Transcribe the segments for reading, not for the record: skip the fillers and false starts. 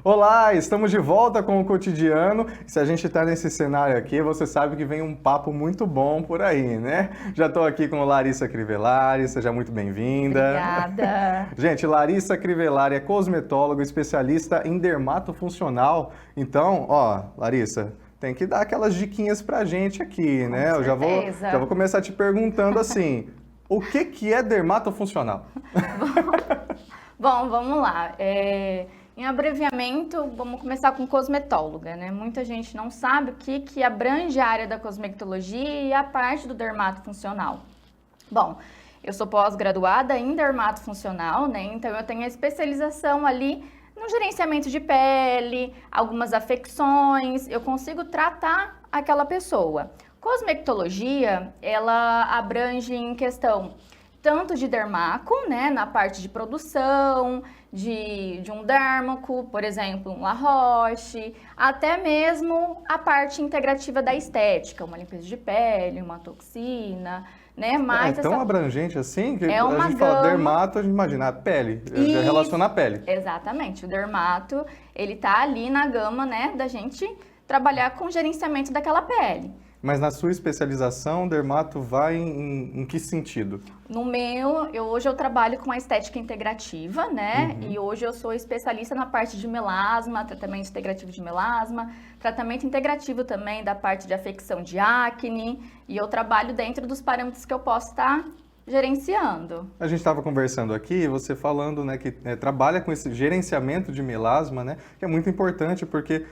Olá, estamos de volta com o cotidiano. Se a gente está nesse cenário aqui, você sabe que vem um papo muito bom por aí, né? Já estou aqui com Larissa Crivellari, seja muito bem-vinda. Obrigada. Gente, Larissa Crivellari é cosmetóloga, especialista em dermatofuncional. Então, ó, Larissa, tem que dar aquelas diquinhas pra gente aqui, né? Eu já vou começar te perguntando assim, o que é dermatofuncional? Bom, vamos lá. Em abreviamento, vamos começar com cosmetóloga, né? Muita gente não sabe o que abrange a área da cosmetologia e a parte do dermatofuncional. Bom, eu sou pós-graduada em dermatofuncional, né? Então eu tenho a especialização ali no gerenciamento de pele, algumas afecções, eu consigo tratar aquela pessoa. Cosmetologia, ela abrange em questão tanto de dermaco, né, na parte de produção, de um dérmaco, por exemplo, um La Roche, até mesmo a parte integrativa da estética, uma limpeza de pele, uma toxina, né, mas tão abrangente assim, que a gente fala dermato, a gente imagina a pele, já relaciona a pele. Exatamente, o dermato, ele tá ali na gama, né, da gente trabalhar com o gerenciamento daquela pele. Mas na sua especialização, dermato vai em que sentido? No meu, hoje eu trabalho com a estética integrativa, né? E hoje eu sou especialista na parte de melasma, tratamento integrativo de melasma, tratamento integrativo também da parte de afecção de acne, e eu trabalho dentro dos parâmetros que eu posso estar gerenciando. A gente estava conversando aqui, você falando, né, que trabalha com esse gerenciamento de melasma, né? Que é muito importante porque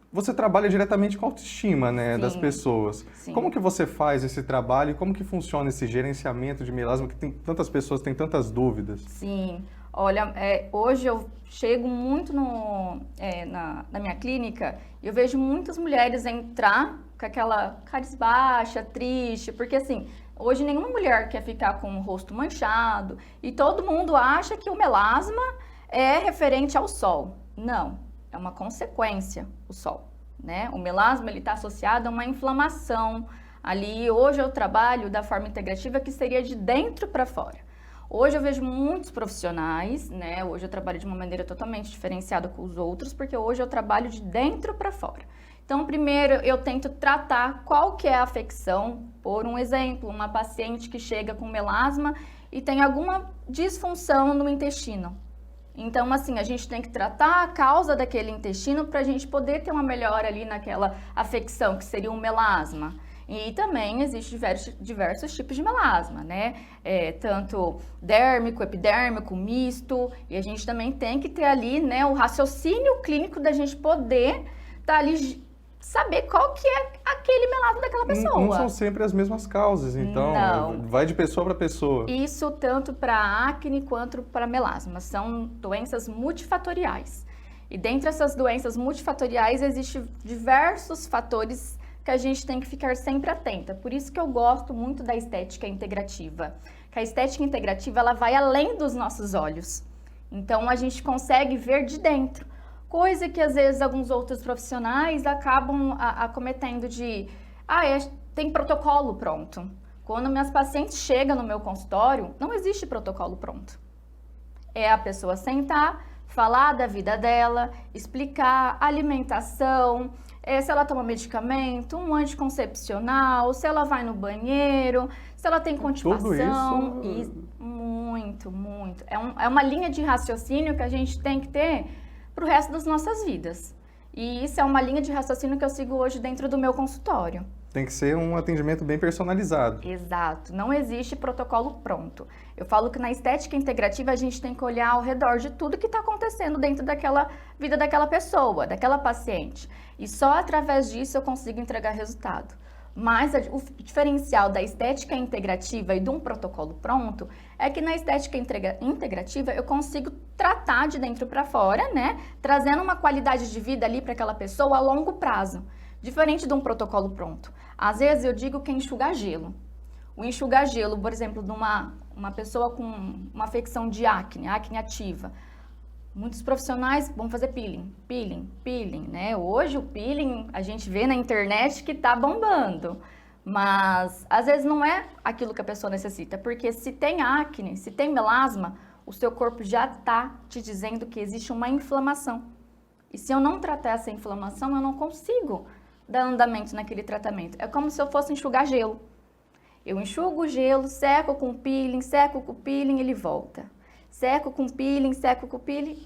você trabalha diretamente com a autoestima, né, Sim, das pessoas. Sim. Como que você faz esse trabalho e como que funciona esse gerenciamento de melasma que tem tantas pessoas têm tantas dúvidas? Sim, olha, hoje eu chego muito na minha clínica e eu vejo muitas mulheres entrar com aquela cabisbaixa, triste, porque assim, hoje nenhuma mulher quer ficar com o rosto manchado e todo mundo acha que o melasma é referente ao sol. Não. É uma consequência, o sol, né? O melasma, ele está associado a uma inflamação. Ali, hoje eu trabalho da forma integrativa que seria de dentro para fora. Hoje eu vejo muitos profissionais, né? Hoje eu trabalho de uma maneira totalmente diferenciada com os outros, porque hoje eu trabalho de dentro para fora. Então, primeiro eu tento tratar qual que é a afecção. Por um exemplo, uma paciente que chega com melasma e tem alguma disfunção no intestino. Então, assim, a gente tem que tratar a causa daquele intestino para a gente poder ter uma melhora ali naquela afecção, que seria um melasma. E também existem diversos tipos de melasma, né? Tanto dérmico, epidérmico, misto. E a gente também tem que ter ali, né, o raciocínio clínico da gente poder estar ali, saber qual que é aquele melasma daquela pessoa. Não são sempre as mesmas causas, então vai de pessoa para pessoa. Isso tanto para acne quanto para melasma. São doenças multifatoriais. E dentre essas doenças multifatoriais existem diversos fatores que a gente tem que ficar sempre atenta. Por isso que eu gosto muito da estética integrativa. Que a estética integrativa, ela vai além dos nossos olhos. Então a gente consegue ver de dentro. Coisa que às vezes alguns outros profissionais acabam acometendo de tem protocolo pronto. Quando minhas pacientes chegam no meu consultório, não existe protocolo pronto. É a pessoa sentar, falar da vida dela, explicar alimentação, se ela toma medicamento, um anticoncepcional, se ela vai no banheiro, se ela tem constipação. Tudo isso? Muito. É uma linha de raciocínio que a gente tem que ter para o resto das nossas vidas. E isso é uma linha de raciocínio que eu sigo hoje dentro do meu consultório. Tem que ser um atendimento bem personalizado. Exato, não existe protocolo pronto. Eu falo que na estética integrativa a gente tem que olhar ao redor de tudo que está acontecendo dentro daquela vida daquela pessoa, daquela paciente. E só através disso eu consigo entregar resultado. Mas o diferencial da estética integrativa e de um protocolo pronto é que na estética integrativa eu consigo tratar de dentro para fora, né? Trazendo uma qualidade de vida ali para aquela pessoa a longo prazo. Diferente de um protocolo pronto. Às vezes eu digo que é enxugar gelo. O enxugar gelo, por exemplo, de uma pessoa com uma afecção de acne ativa. Muitos profissionais vão fazer peeling, né? Hoje o peeling a gente vê na internet que tá bombando, mas às vezes não é aquilo que a pessoa necessita, porque se tem acne, se tem melasma, o seu corpo já tá te dizendo que existe uma inflamação. E se eu não tratar essa inflamação, eu não consigo dar andamento naquele tratamento. É como se eu fosse enxugar gelo. Eu enxugo o gelo, seco com o peeling, ele volta. Seco com o peeling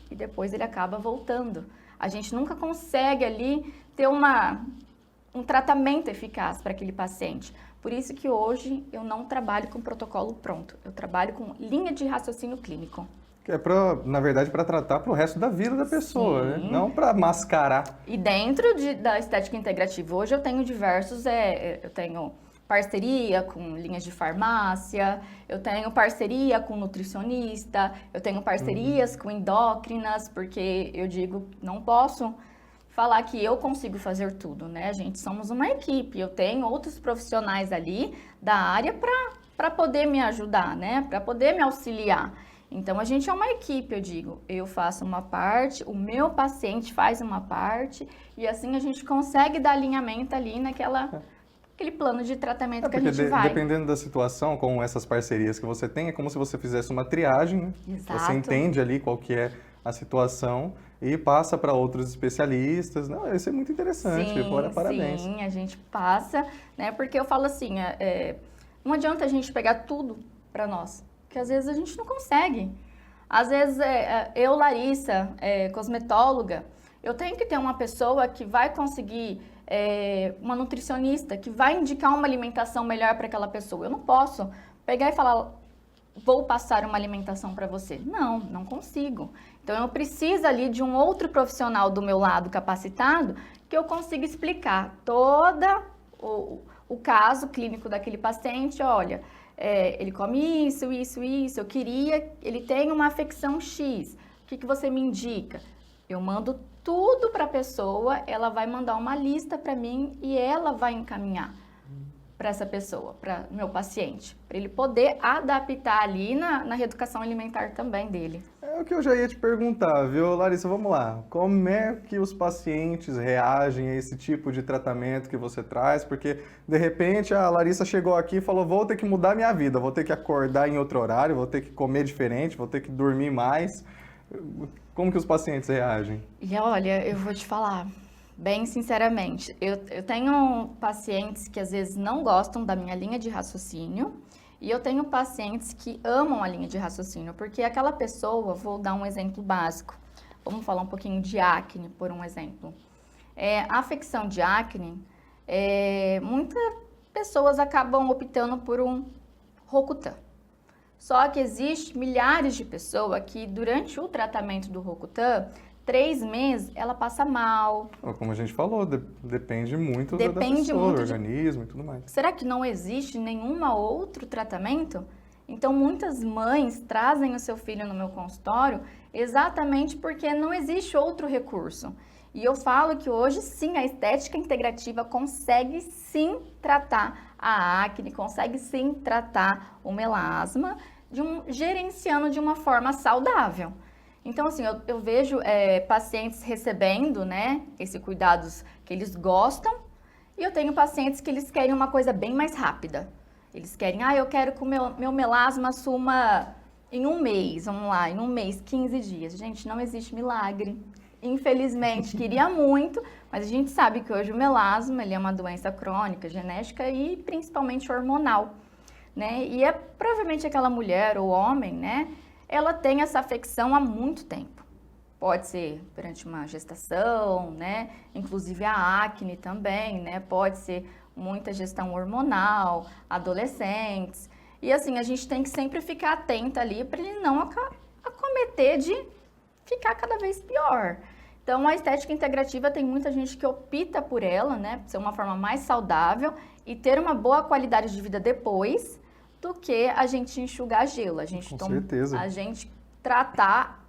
e depois ele acaba voltando. A gente nunca consegue ali ter um tratamento eficaz para aquele paciente. Por isso que hoje eu não trabalho com protocolo pronto, eu trabalho com linha de raciocínio clínico. Que é, na verdade, para tratar para o resto da vida da pessoa, né? Não para mascarar. E dentro da estética integrativa, hoje eu tenho diversos, eu tenho parceria com linhas de farmácia, eu tenho parceria com nutricionista, eu tenho parcerias com endócrinas, porque eu digo, não posso falar que eu consigo fazer tudo, né? Gente, somos uma equipe, eu tenho outros profissionais ali da área para poder me ajudar, né? Para poder me auxiliar. Então, a gente é uma equipe, eu digo, eu faço uma parte, o meu paciente faz uma parte, e assim a gente consegue dar alinhamento ali aquele plano de tratamento que a gente vai. Dependendo da situação, com essas parcerias que você tem, é como se você fizesse uma triagem, né? Exato. Você entende ali qual que é a situação e passa para outros especialistas. Não, isso é muito interessante, parabéns. Sim, a gente passa, né? Porque eu falo assim, não adianta a gente pegar tudo para nós, porque às vezes a gente não consegue. Às vezes, eu, Larissa, cosmetóloga, eu tenho que ter uma pessoa que vai conseguir, uma nutricionista, que vai indicar uma alimentação melhor para aquela pessoa. Eu não posso pegar e falar, vou passar uma alimentação para você. Não consigo. Então, eu preciso ali de um outro profissional do meu lado capacitado que eu consiga explicar todo o caso clínico daquele paciente. Olha, ele come isso, eu queria, ele tem uma afecção X. O que você me indica? Eu mando tudo para a pessoa, ela vai mandar uma lista para mim e ela vai encaminhar para essa pessoa, para o meu paciente, para ele poder adaptar ali na reeducação alimentar também dele. É o que eu já ia te perguntar, viu, Larissa? Vamos lá. Como é que os pacientes reagem a esse tipo de tratamento que você traz? Porque, de repente, a Larissa chegou aqui e falou, vou ter que mudar minha vida, vou ter que acordar em outro horário, vou ter que comer diferente, vou ter que dormir mais. Como que os pacientes reagem? E olha, eu vou te falar, bem sinceramente, eu tenho pacientes que às vezes não gostam da minha linha de raciocínio e eu tenho pacientes que amam a linha de raciocínio, porque aquela pessoa, vou dar um exemplo básico, vamos falar um pouquinho de acne, por um exemplo. A afecção de acne, muitas pessoas acabam optando por um Rocutan. Só que existe milhares de pessoas que durante o tratamento do Rocutan, 3 meses, ela passa mal. Como a gente falou, depende muito da pessoa, do organismo e tudo mais. Será que não existe nenhum outro tratamento? Então, muitas mães trazem o seu filho no meu consultório exatamente porque não existe outro recurso. E eu falo que hoje, sim, a estética integrativa consegue, sim, tratar a acne, consegue, sim, tratar o melasma, gerenciando de uma forma saudável. Então, assim, eu vejo pacientes recebendo, né, esses cuidados que eles gostam, e eu tenho pacientes que eles querem uma coisa bem mais rápida. Eles querem, eu quero que o meu melasma suma em um mês, vamos lá, em um mês, 15 dias. Gente, não existe milagre. Infelizmente, queria muito, mas a gente sabe que hoje o melasma, ele é uma doença crônica, genética e principalmente hormonal, né? E provavelmente aquela mulher ou homem, né, ela tem essa afecção há muito tempo. Pode ser durante uma gestação, né? Inclusive a acne também, né? Pode ser muita gestão hormonal, adolescentes. E assim, a gente tem que sempre ficar atenta ali para ele não acometer de ficar cada vez pior. Então, a estética integrativa tem muita gente que opta por ela, né? Por ser uma forma mais saudável e ter uma boa qualidade de vida depois do que a gente enxugar gelo. A gente Com certeza. A gente tratar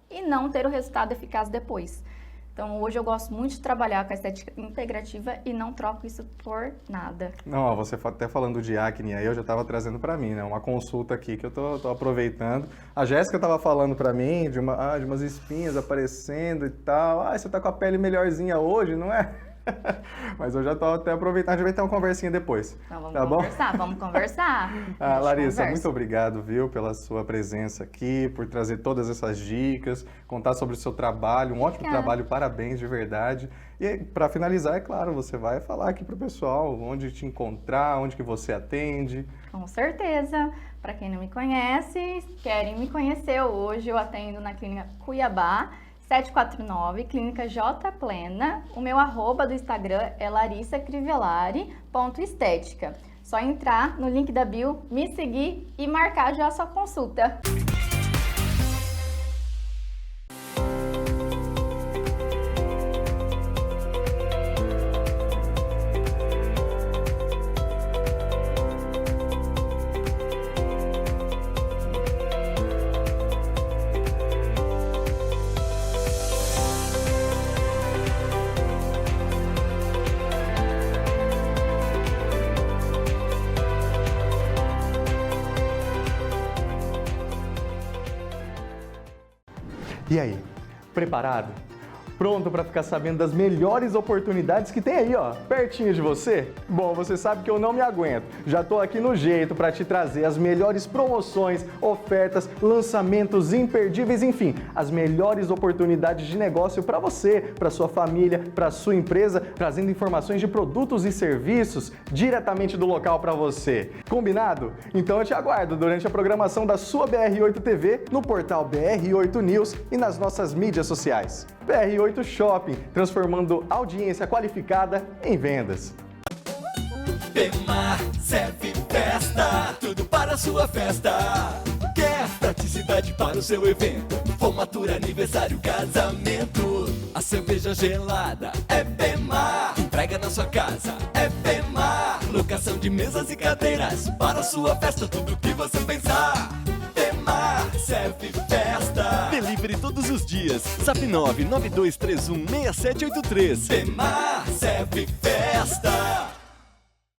e não ter o resultado eficaz depois. Então, hoje eu gosto muito de trabalhar com a estética integrativa e não troco isso por nada. Não, você até falando de acne aí, eu já estava trazendo para mim, né? Uma consulta aqui que eu tô aproveitando. A Jéssica estava falando para mim de umas espinhas aparecendo e tal. Você tá com a pele melhorzinha hoje, não é? Mas eu já tô até aproveitando, a gente vai ter uma conversinha depois. Então vamos tá conversar, bom? vamos conversar. Larissa, muito obrigado, viu, pela sua presença aqui, por trazer todas essas dicas, contar sobre o seu trabalho, um ótimo trabalho, parabéns de verdade. E para finalizar, é claro, você vai falar aqui pro pessoal onde te encontrar, onde que você atende. Com certeza. Para quem não me conhece, querem me conhecer hoje, eu atendo na Clínica Cuiabá, 749, Clínica J Plena. O meu @ do Instagram é larissacrivelari.estética. Só entrar no link da bio, me seguir e marcar já a sua consulta. E aí, preparado? Pronto para ficar sabendo das melhores oportunidades que tem aí, ó, pertinho de você? Bom, você sabe que eu não me aguento. Já tô aqui no jeito para te trazer as melhores promoções, ofertas, lançamentos imperdíveis, enfim, as melhores oportunidades de negócio para você, para sua família, para sua empresa, trazendo informações de produtos e serviços diretamente do local para você. Combinado? Então eu te aguardo durante a programação da sua BR8 TV, no portal BR8 News e nas nossas mídias sociais. BR8 Shopping, transformando audiência qualificada em vendas. Bemar serve festa, tudo para a sua festa. Quer praticidade para o seu evento, formatura, aniversário, casamento. A cerveja gelada é Bemar, entrega na sua casa é Bemar. Locação de mesas e cadeiras para a sua festa, tudo que você pensar. Bemar serve festa. Delivery todos os dias. Zap 992316783. Bemar serve festa.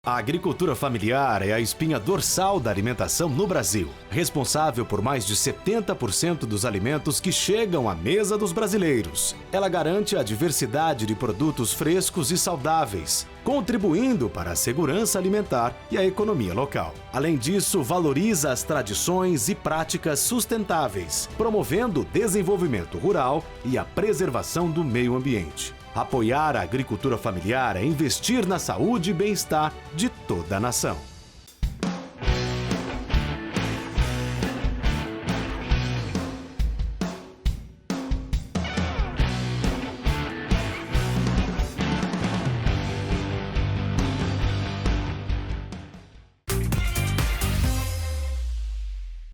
A agricultura familiar é a espinha dorsal da alimentação no Brasil, responsável por mais de 70% dos alimentos que chegam à mesa dos brasileiros. Ela garante a diversidade de produtos frescos e saudáveis, contribuindo para a segurança alimentar e a economia local. Além disso, valoriza as tradições e práticas sustentáveis, promovendo o desenvolvimento rural e a preservação do meio ambiente. Apoiar a agricultura familiar é investir na saúde e bem-estar de toda a nação.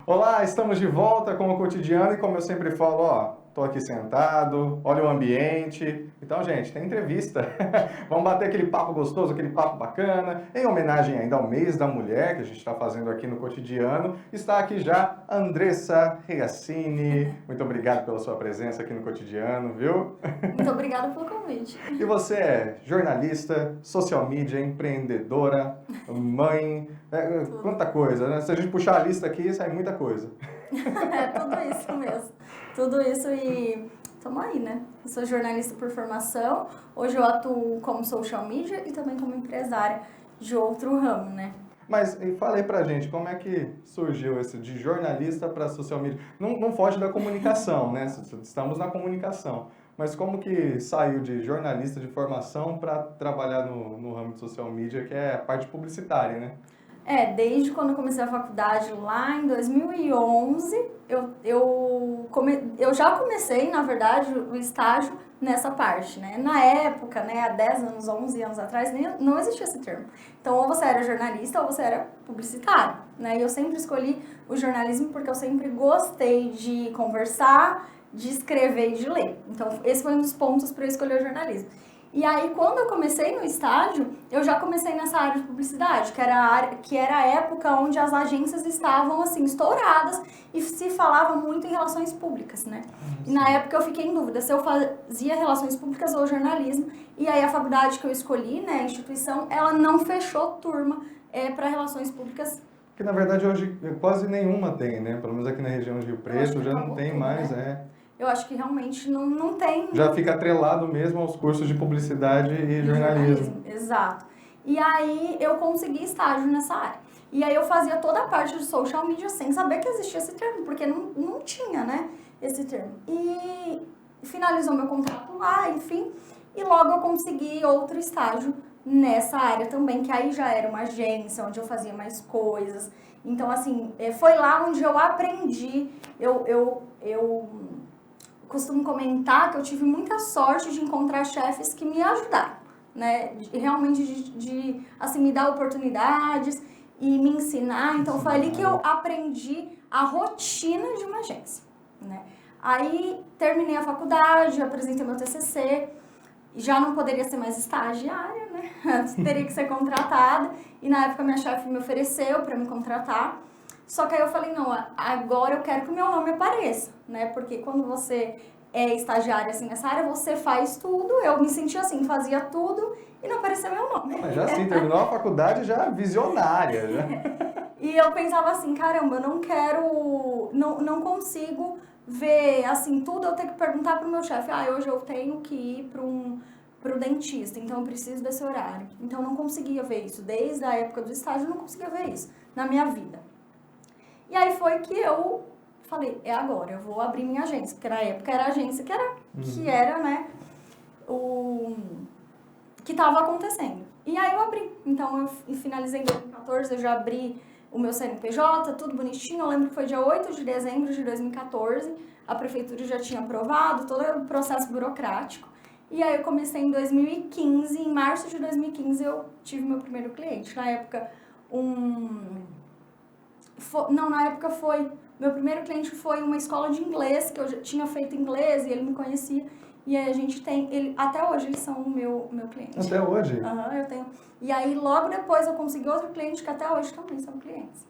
Olá, estamos de volta com o Cotidiano e como eu sempre falo, ó, tô aqui sentado, olha o ambiente. Então, gente, tem entrevista. Vamos bater aquele papo gostoso, aquele papo bacana. Em homenagem ainda ao mês da mulher que a gente está fazendo aqui no Cotidiano, está aqui já a Andressa Regassini. Muito obrigado pela sua presença aqui no Cotidiano, viu? Muito obrigada pelo convite. E você é jornalista, social media, empreendedora, mãe, quanta coisa, né? Se a gente puxar a lista aqui, sai muita coisa. É tudo isso mesmo. Tudo isso e tamo aí, né? Eu sou jornalista por formação, hoje eu atuo como social media e também como empresária de outro ramo, né? Mas fala aí pra gente, como é que surgiu esse de jornalista para social media? Não foge da comunicação, né? Estamos na comunicação. Mas como que saiu de jornalista de formação para trabalhar no ramo de social media, que é a parte publicitária, né? Desde quando eu comecei a faculdade lá em 2011, eu já comecei, na verdade, o estágio nessa parte, né? Na época, né, há 10 anos, 11 anos atrás, não existia esse termo. Então, ou você era jornalista ou você era publicitário, né? E eu sempre escolhi o jornalismo porque eu sempre gostei de conversar, de escrever e de ler. Então, esse foi um dos pontos para eu escolher o jornalismo. E aí, quando eu comecei no estágio, eu já comecei nessa área de publicidade, que era a época onde as agências estavam, assim, estouradas e se falava muito em relações públicas, né? E na época eu fiquei em dúvida se eu fazia relações públicas ou jornalismo. E aí a faculdade que eu escolhi, né, a instituição, ela não fechou turma para relações públicas. Que na verdade hoje quase nenhuma tem, né? Pelo menos aqui na região de Rio Preto já não tem mais, né? eu acho que realmente não tem... Já fica atrelado mesmo aos cursos de publicidade e jornalismo. Exato. E aí eu consegui estágio nessa área. E aí eu fazia toda a parte de social media sem saber que existia esse termo, porque não tinha, né, esse termo. E finalizou meu contrato lá, enfim, e logo eu consegui outro estágio nessa área também, que aí já era uma agência, onde eu fazia mais coisas. Então, assim, foi lá onde eu aprendi, eu costumo comentar que eu tive muita sorte de encontrar chefes que me ajudaram, né, realmente de assim, me dar oportunidades e me ensinar. Então, foi ali que eu aprendi a rotina de uma agência, né. Aí, terminei a faculdade, apresentei meu TCC, já não poderia ser mais estagiária, né? Teria que ser contratada. E na época minha chefe me ofereceu para me contratar. Só que aí eu falei, não, agora eu quero que o meu nome apareça, né? Porque quando você é estagiária assim nessa área, você faz tudo. Eu me sentia assim, fazia tudo e não aparecia meu nome. Mas já assim, terminou a faculdade já visionária, já. E eu pensava assim, caramba, eu não quero, não consigo ver, assim, tudo eu tenho que perguntar pro meu chefe, hoje eu tenho que ir pro dentista, então eu preciso desse horário. Então eu não conseguia ver isso, desde a época do estágio eu não conseguia ver isso na minha vida. E aí foi que eu falei, é agora, eu vou abrir minha agência, porque na época era a agência que era, né, que tava acontecendo. E aí eu abri, então eu finalizei em 2014, eu já abri o meu CNPJ, tudo bonitinho. Eu lembro que foi dia 8 de dezembro de 2014, a prefeitura já tinha aprovado todo o processo burocrático. E aí eu comecei em 2015, em março de 2015 eu tive meu primeiro cliente. Na época, meu primeiro cliente foi uma escola de inglês, que eu já tinha feito inglês e ele me conhecia. E aí a gente tem, até hoje eles são o meu cliente. Até hoje? Aham, eu tenho. E aí logo depois eu consegui outro cliente que até hoje também são clientes.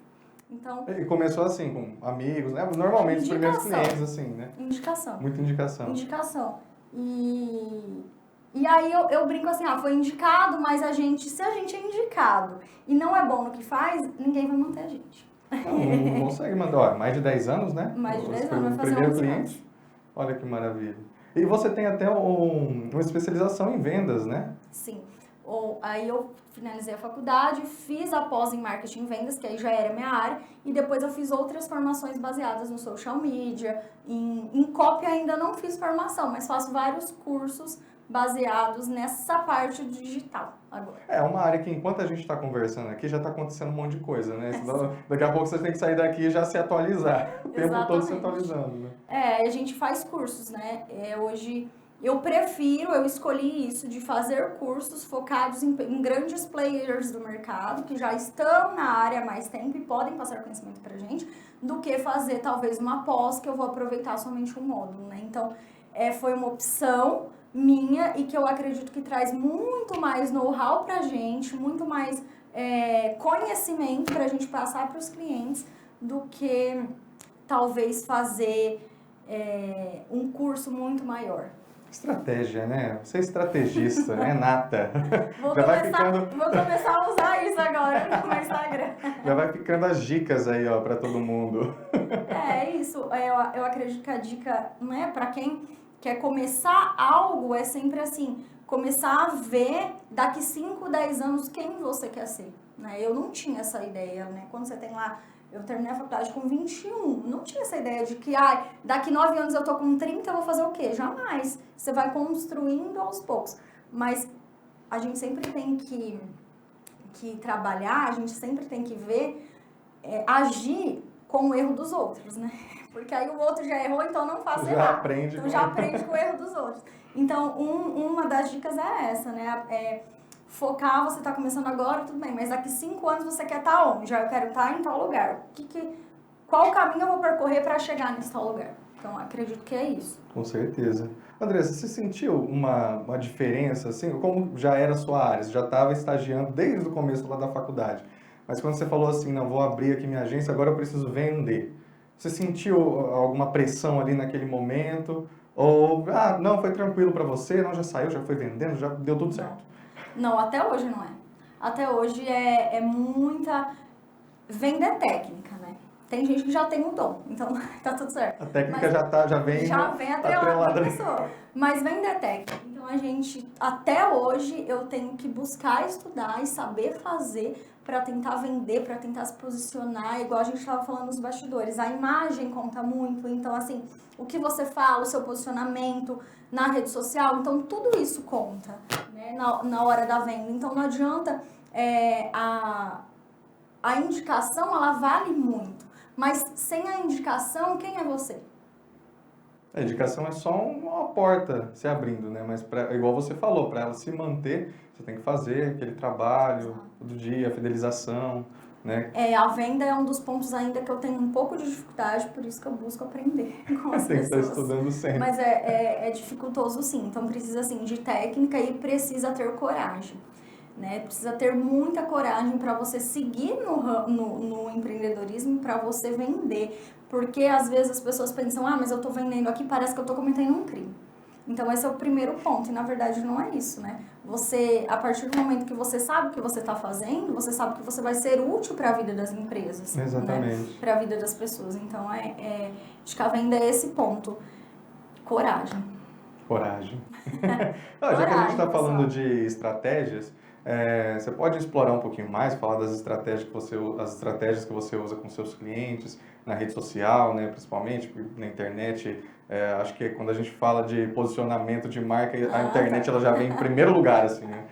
Então... E começou assim, com amigos, né? Normalmente os primeiros clientes, assim, né? Indicação. Muita indicação. Indicação. E aí eu brinco assim, foi indicado, mas se a gente é indicado e não é bom no que faz, ninguém vai manter a gente. Não consegue mandar, mais de 10 anos, né? Mais de 10 anos, vai fazer primeiro 11 cliente. anos. Olha que maravilha. E você tem até uma especialização em vendas, né? Sim. Aí eu finalizei a faculdade, fiz a pós em marketing e vendas, que aí já era minha área, e depois eu fiz outras formações baseadas no social media, em copy ainda não fiz formação, mas faço vários cursos baseados nessa parte do digital agora. É uma área que enquanto a gente está conversando aqui já está acontecendo um monte de coisa, né? Daqui a pouco você tem que sair daqui e já se atualizar, o tempo todo se atualizando, né? A gente faz cursos, né? Hoje eu escolhi isso de fazer cursos focados em grandes players do mercado, que já estão na área há mais tempo e podem passar conhecimento pra gente, do que fazer talvez uma pós que eu vou aproveitar somente um módulo, né? Então, foi uma opção minha e que eu acredito que traz muito mais know-how pra gente, muito mais conhecimento pra gente passar para os clientes do que talvez fazer um curso muito maior. Estratégia, né? Você é estrategista, né? Nata. Vou começar a usar isso agora no meu Instagram. Já vai ficando as dicas aí, ó, pra todo mundo. É isso. Eu acredito que a dica, né, pra quem quer começar algo, é sempre assim, começar a ver daqui 5, 10 anos quem você quer ser, né? Eu não tinha essa ideia, né? Quando você tem lá, eu terminei a faculdade com 21, não tinha essa ideia de que, daqui 9 anos eu tô com 30, eu vou fazer o quê? Jamais. Você vai construindo aos poucos. Mas a gente sempre tem que trabalhar, a gente sempre tem que ver, agir com o erro dos outros, né? Porque aí o outro já errou, então não faça errado. Então já aprende com o erro dos outros. Então, uma das dicas é essa, né? Focar, você está começando agora, tudo bem, mas daqui 5 anos você quer estar onde? Eu quero estar em tal lugar. Qual caminho eu vou percorrer para chegar nesse tal lugar? Então, acredito que é isso. Com certeza. Andressa, você sentiu uma diferença, assim, como já era a sua área, você já estava estagiando desde o começo lá da faculdade, mas quando você falou assim, não, vou abrir aqui minha agência, agora eu preciso vender. Você sentiu alguma pressão ali naquele momento? Ou, não, foi tranquilo para você, não, já saiu, já foi vendendo, já deu tudo certo? Não, até hoje não é. Até hoje é muita venda técnica, né? Tem gente que já tem o dom, então tá tudo certo. A técnica já vem atrelada da pessoa. Mas vem da técnica. Então a gente, até hoje, eu tenho que buscar estudar e saber fazer para tentar vender, para tentar se posicionar, igual a gente estava falando nos bastidores. A imagem conta muito, então assim, o que você fala, o seu posicionamento na rede social, então tudo isso conta, né, na hora da venda. Então não adianta, a indicação, ela vale muito, mas sem a indicação, quem é você? A indicação é só uma porta se abrindo, né? Mas, igual você falou, para ela se manter, você tem que fazer aquele trabalho todo dia, a fidelização, né? A venda é um dos pontos ainda que eu tenho um pouco de dificuldade, por isso que eu busco aprender com as Tem que pessoas. estar estudando sempre. Mas é dificultoso sim, então precisa assim de técnica e precisa ter coragem, né? Precisa ter muita coragem para você seguir no empreendedorismo, para você vender, porque às vezes as pessoas pensam, mas eu tô vendendo aqui, parece que eu tô cometendo um crime. Então esse é o primeiro ponto, e na verdade não é isso, né? Você, a partir do momento que você sabe o que você está fazendo, você sabe que você vai ser útil para a vida das empresas. Exatamente. Né? Para a vida das pessoas. Então, acho que a venda é esse ponto. Coragem. Coragem. Já que a gente está falando de estratégias, você pode explorar um pouquinho mais, falar das estratégias que você usa com seus clientes, na rede social, né, principalmente, na internet. Acho que quando a gente fala de posicionamento de marca, a internet ela já vem em primeiro lugar, assim, né?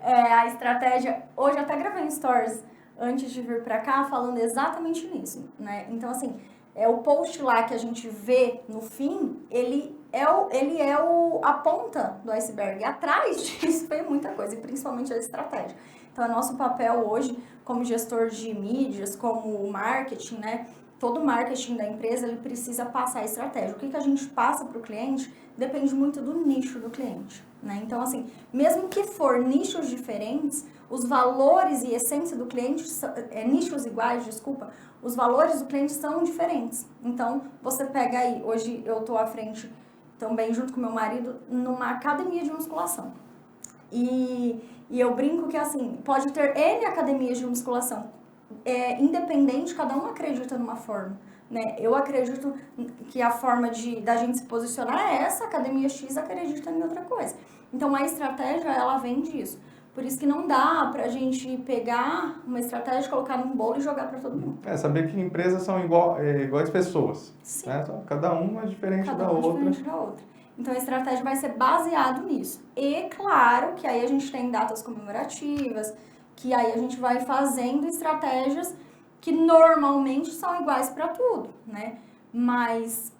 A estratégia... Hoje eu até gravei um stories antes de vir pra cá falando exatamente nisso, né? Então, assim, o post lá que a gente vê no fim, ele é a ponta do iceberg. Atrás disso vem muita coisa, e principalmente a estratégia. Então, é nosso papel hoje, como gestor de mídias, como marketing, né? Todo o marketing da empresa, ele precisa passar a estratégia. O que a gente passa para o cliente depende muito do nicho do cliente, né? Então, assim, mesmo que for nichos diferentes, os valores e essência do cliente, nichos iguais, desculpa, os valores do cliente são diferentes. Então, você pega aí, hoje eu estou à frente também, junto com meu marido, numa academia de musculação. E eu brinco que, assim, pode ter N academias de musculação, independente, cada um acredita numa forma, né? Eu acredito que a forma da gente se posicionar é essa, a academia X acredita em outra coisa. Então, a estratégia, ela vem disso. Por isso que não dá pra gente pegar uma estratégia, colocar num bolo e jogar pra todo mundo. Saber que empresas são iguais pessoas. Sim. Né? Cada uma é diferente da outra. Então, a estratégia vai ser baseada nisso. E, claro, que aí a gente tem datas comemorativas, que aí a gente vai fazendo estratégias que normalmente são iguais para tudo, né? Mas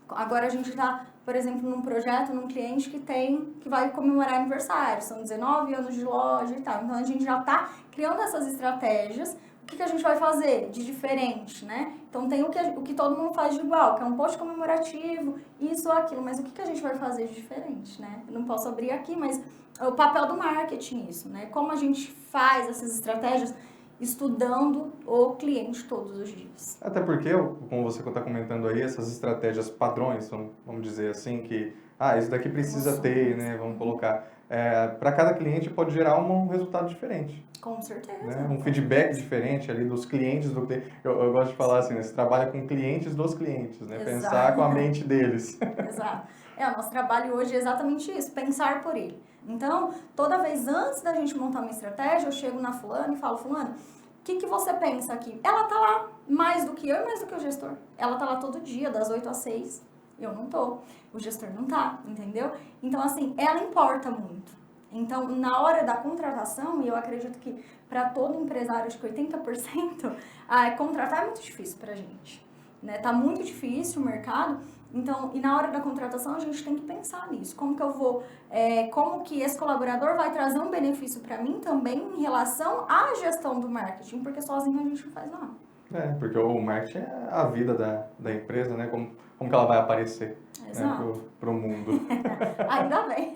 agora a gente está, por exemplo, num projeto, num cliente que vai comemorar aniversário, são 19 anos de loja e tal. Então a gente já está criando essas estratégias. O que a gente vai fazer de diferente, né? Então tem o que todo mundo faz de igual, que é um post comemorativo, isso ou aquilo, mas o que a gente vai fazer de diferente, né? Eu não posso abrir aqui, mas é o papel do marketing isso, né? Como a gente faz essas estratégias estudando o cliente todos os dias. Até porque, como você está comentando aí, essas estratégias padrões, vamos dizer assim, que isso daqui precisa ter, né? Vamos colocar. Para cada cliente pode gerar um resultado diferente. Com certeza. Né? Um feedback diferente ali dos clientes do cliente. Eu gosto de falar assim, né? Você trabalha com clientes dos clientes, né? Exato. Pensar com a mente deles. Exato. O nosso trabalho hoje é exatamente isso, pensar por ele. Então, toda vez antes da gente montar uma estratégia, eu chego na fulana e falo, fulana, o que você pensa aqui? Ela tá lá mais do que eu e mais do que o gestor. Ela tá lá todo dia, das 8 às 6. Eu não tô. O gestor não tá, entendeu? Então, assim, ela importa muito. Então, na hora da contratação, e eu acredito que para todo empresário, acho que 80%, contratar é muito difícil pra gente, né? Tá muito difícil o mercado. Então, e na hora da contratação, a gente tem que pensar nisso. Como que eu vou, como que esse colaborador vai trazer um benefício para mim também em relação à gestão do marketing, porque sozinho a gente não faz nada. Porque o marketing é a vida da empresa, né? Como que ela vai aparecer, né, pro mundo. Ainda bem.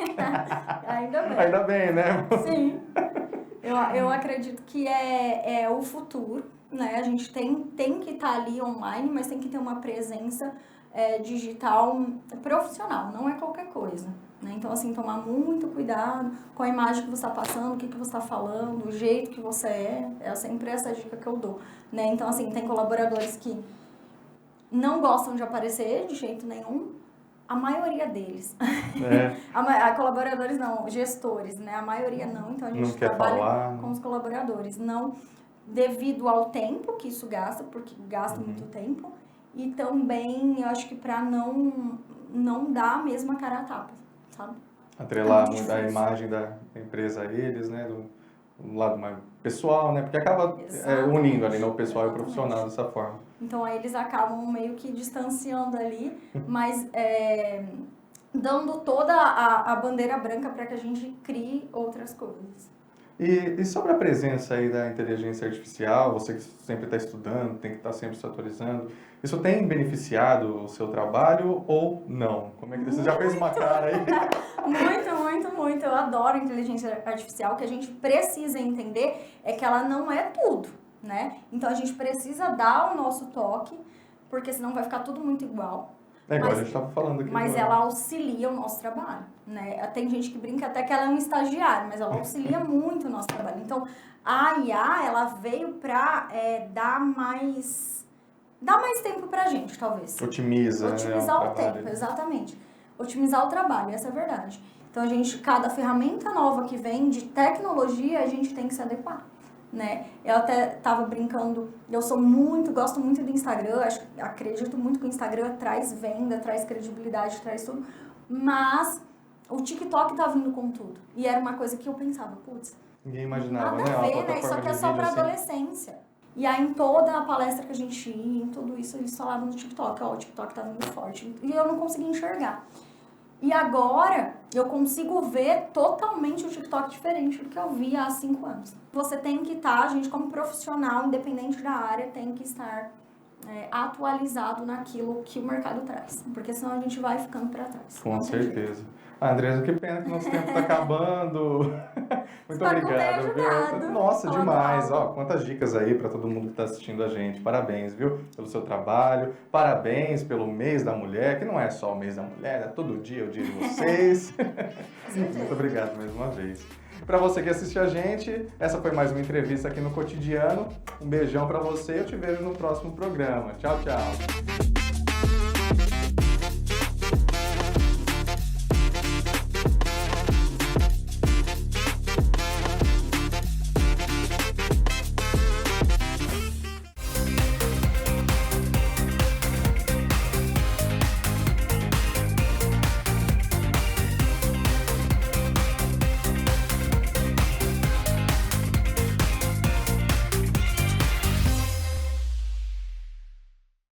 Ainda bem. Ainda bem, né? Sim. Eu acredito que é o futuro, né? A gente tem que estar ali online, mas tem que ter uma presença digital profissional, não é qualquer coisa. né? Então, assim, tomar muito cuidado com a imagem que você está passando, o que você está falando, o jeito que você é sempre essa dica que eu dou, né? Então, assim, tem colaboradores que não gostam de aparecer de jeito nenhum, a maioria deles. Colaboradores não, gestores, né? A maioria não, então a gente não quer trabalha falar, com os colaboradores, não devido ao tempo que isso gasta, porque gasta muito tempo, e também eu acho que para não dar a mesma cara a tapa, sabe? Atrelar muito a imagem da empresa a eles, né? Do lado mais pessoal, né? Porque acaba unindo ali, né? O pessoal e o profissional dessa forma. Então aí eles acabam meio que distanciando ali, mas dando toda a bandeira branca para que a gente crie outras coisas. E sobre a presença aí da inteligência artificial, você que sempre está estudando, tem que estar sempre se atualizando, isso tem beneficiado o seu trabalho ou não? Como é que você já fez uma cara aí? Muito. Eu adoro a inteligência artificial. O que a gente precisa entender é que ela não é tudo, né? Então a gente precisa dar o nosso toque, porque senão vai ficar tudo muito igual. Igual a gente estava falando aqui. Mas ela auxilia o nosso trabalho, né? Tem gente que brinca até que ela é um estagiário, mas ela auxilia muito o nosso trabalho. Então, a IA, ela veio para dar mais tempo pra gente, talvez. Otimizar o tempo, exatamente. Otimizar o trabalho, essa é a verdade. Então, cada ferramenta nova que vem de tecnologia, a gente tem que se adequar, né? Eu até tava brincando, gosto muito do Instagram, acredito muito que o Instagram traz venda, traz credibilidade, traz tudo, mas o TikTok tá vindo com tudo. E era uma coisa que eu pensava, putz, ninguém imaginava, nada a ver, né? Isso aqui é só pra adolescência. E aí, em toda a palestra que a gente ia, em tudo isso, eles falavam no TikTok, o TikTok tá vindo forte. E eu não conseguia enxergar. E agora, eu consigo ver totalmente o TikTok diferente do que eu via há 5 anos. Você tem que estar, a gente como profissional, independente da área, tem que estar atualizado naquilo que o mercado traz. Porque senão a gente vai ficando para trás. Com certeza. Andresa, que pena que nosso tempo está acabando. Muito obrigado, viu? Nossa, demais. Ó, quantas dicas aí para todo mundo que está assistindo a gente. Parabéns, viu? Pelo seu trabalho. Parabéns pelo mês da mulher, que não é só o mês da mulher, é todo dia o dia de vocês. Muito obrigado mais uma vez. Para você que assistiu a gente, essa foi mais uma entrevista aqui no Cotidiano. Um beijão para você e eu te vejo no próximo programa. Tchau, tchau.